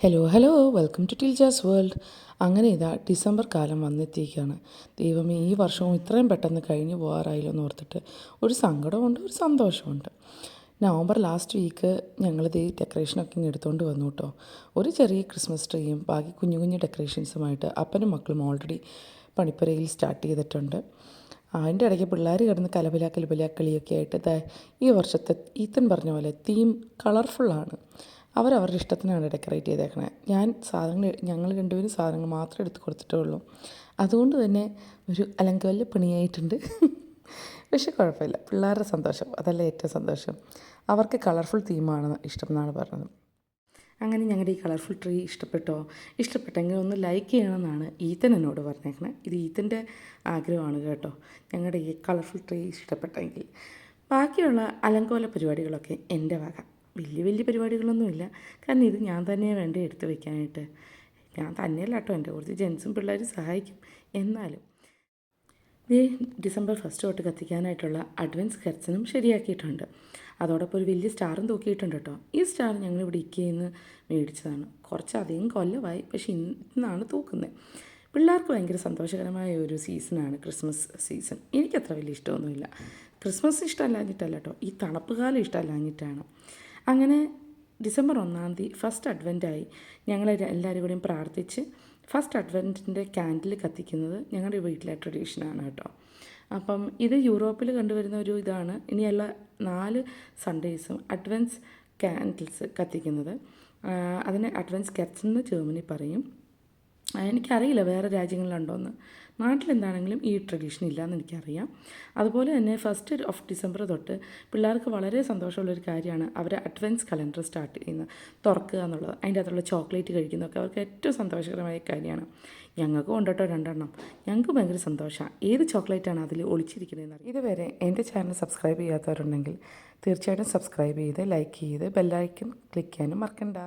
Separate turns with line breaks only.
Hello welcome to ടിൽജാസ് world. അങ്ങനെ ഇതാ ഡിസംബർ കാലം വന്നെത്തിയിരിക്കുകയാണ്. ദൈവമേ, ഈ വർഷവും ഇത്രയും പെട്ടെന്ന് കഴിഞ്ഞു പോകാറായില്ലോ എന്ന് ഓർത്തിട്ട് ഒരു സങ്കടമുണ്ട്, ഒരു സന്തോഷമുണ്ട്. നവംബർ ലാസ്റ്റ് വീക്ക് ഞങ്ങളിത് ഈ ഡെക്കറേഷനൊക്കെ ഇങ്ങ് എടുത്തുകൊണ്ട് വന്നു കേട്ടോ. ഒരു ചെറിയ ക്രിസ്മസ് ട്രീയും ബാക്കി കുഞ്ഞു കുഞ്ഞു ഡെക്കറേഷൻസുമായിട്ട് അപ്പനും മക്കളും ഓൾറെഡി പണിപ്പുരയിൽ സ്റ്റാർട്ട് ചെയ്തിട്ടുണ്ട്. അതിൻ്റെ ഇടയ്ക്ക് പിള്ളേർ കിടന്ന് കലപിലാക്കളിയൊക്കെ ആയിട്ട് ഈ വർഷത്തെ ഈത്തൻ പറഞ്ഞ പോലെ തീം കളർഫുള്ളാണ്. അവരവരുടെ ഇഷ്ടത്തിനാണ് ഡെക്കറേറ്റ് ചെയ്തേക്കണത്. ഞങ്ങൾ രണ്ടുപേരും സാധനങ്ങൾ മാത്രമേ എടുത്ത് കൊടുത്തിട്ടേ ഉള്ളൂ. അതുകൊണ്ട് തന്നെ ഒരു അലങ്കോല പണിയായിട്ടുണ്ട്. പക്ഷെ കുഴപ്പമില്ല, പിള്ളേരുടെ സന്തോഷം അതല്ല ഏറ്റവും സന്തോഷം. അവർക്ക് കളർഫുൾ തീമാണ് ഇഷ്ടം എന്നാണ് പറഞ്ഞത്. അങ്ങനെ ഞങ്ങളുടെ ഈ കളർഫുൾ ട്രീ ഇഷ്ടപ്പെട്ടെങ്കിൽ ഒന്ന് ലൈക്ക് ചെയ്യണമെന്നാണ് ഈത്തൻ എന്നോട് പറഞ്ഞേക്കണേ. ഇത് ഈത്തൻ്റെ ആഗ്രഹമാണ് കേട്ടോ, ഞങ്ങളുടെ ഈ കളർഫുൾ ട്രീ ഇഷ്ടപ്പെട്ടെങ്കിൽ. ബാക്കിയുള്ള അലങ്കോല പരിപാടികളൊക്കെ എൻ്റെ വക. വലിയ പരിപാടികളൊന്നുമില്ല, കാരണം ഇത് ഞാൻ തന്നെ വേണ്ടി എടുത്ത് വയ്ക്കാനായിട്ട്. ഞാൻ തന്നെയല്ല കേട്ടോ, എൻ്റെ കുറച്ച് ജെൻസും പിള്ളേരും സഹായിക്കും. എന്നാലും ഡിസംബർ 1 തൊട്ട് കത്തിക്കാനായിട്ടുള്ള അഡ്വൻസ് കർച്ചനും ശരിയാക്കിയിട്ടുണ്ട്. അതോടൊപ്പം ഒരു വലിയ സ്റ്റാറും തൂക്കിയിട്ടുണ്ട് കേട്ടോ. ഈ സ്റ്റാർ ഞങ്ങളിവിടെ ഇക്കയിൽ നിന്ന് മേടിച്ചതാണ്. കുറച്ചധികം കൊല്ലമായി, പക്ഷേ ഇന്നാണ് തൂക്കുന്നത്. പിള്ളേർക്ക് ഭയങ്കര സന്തോഷകരമായ ഒരു സീസണാണ് ക്രിസ്മസ് സീസൺ. എനിക്കത്ര വലിയ ഇഷ്ടമൊന്നുമില്ല. ക്രിസ്മസ് ഇഷ്ടമല്ലാഞ്ഞിട്ടല്ല കേട്ടോ, ഈ തണുപ്പ് കാലം ഇഷ്ടമല്ലാഞ്ഞിട്ടാണ്. അങ്ങനെ ഡിസംബർ 1 ഫസ്റ്റ് അഡ്വൻ്റായി ഞങ്ങൾ എല്ലാവരും കൂടെയും പ്രാർത്ഥിച്ച് ഫസ്റ്റ് അഡ്വൻറ്റിൻ്റെ ക്യാൻഡിൽ കത്തിക്കുന്നത് ഞങ്ങളുടെ വീട്ടിലെ ട്രഡീഷനാണ് കേട്ടോ. അപ്പം ഇത് യൂറോപ്പിൽ കണ്ടുവരുന്ന ഒരു ഇതാണ്. ഇനിയുള്ള 4 സൺഡേയ്സും അഡ്വൻസ് ക്യാൻഡിൽസ് കത്തിക്കുന്നത്. അതിന് അഡ്വൻസ് കെറ്റ്സ് എന്ന് ജർമ്മനി പറയും. എനിക്കറിയില്ല വേറെ രാജ്യങ്ങളിലുണ്ടോയെന്ന്. നാട്ടിലെന്താണെങ്കിലും ഈ ട്രഡീഷൻ ഇല്ലയെന്ന് എനിക്കറിയാം. അതുപോലെ തന്നെ 1 ഡിസംബർ തൊട്ട് പിള്ളേർക്ക് വളരെ സന്തോഷമുള്ളൊരു കാര്യമാണ് അവർ അഡ്വൻസ് കലണ്ടർ സ്റ്റാർട്ട് ചെയ്യുന്നത്, തുറക്കുക എന്നുള്ളത്. അതിൻ്റെ അകത്തുള്ള ചോക്ലേറ്റ് കഴിക്കുന്നതൊക്കെ അവർക്ക് ഏറ്റവും സന്തോഷകരമായ കാര്യമാണ്. ഞങ്ങൾക്ക് കൊണ്ടോട്ടോ 2 എണ്ണം. ഞങ്ങൾക്ക് ഭയങ്കര സന്തോഷമാണ് ഏത് ചോക്ലേറ്റാണ് അതിൽ ഒളിച്ചിരിക്കുന്നതെന്ന്. ഇതുവരെ എൻ്റെ ചാനൽ സബ്സ്ക്രൈബ് ചെയ്യാത്തവരുണ്ടെങ്കിൽ തീർച്ചയായിട്ടും സബ്സ്ക്രൈബ് ചെയ്ത് ലൈക്ക് ചെയ്ത് ബെല്ലൈക്കൺ ക്ലിക്ക് ചെയ്യാനും മറക്കണ്ട.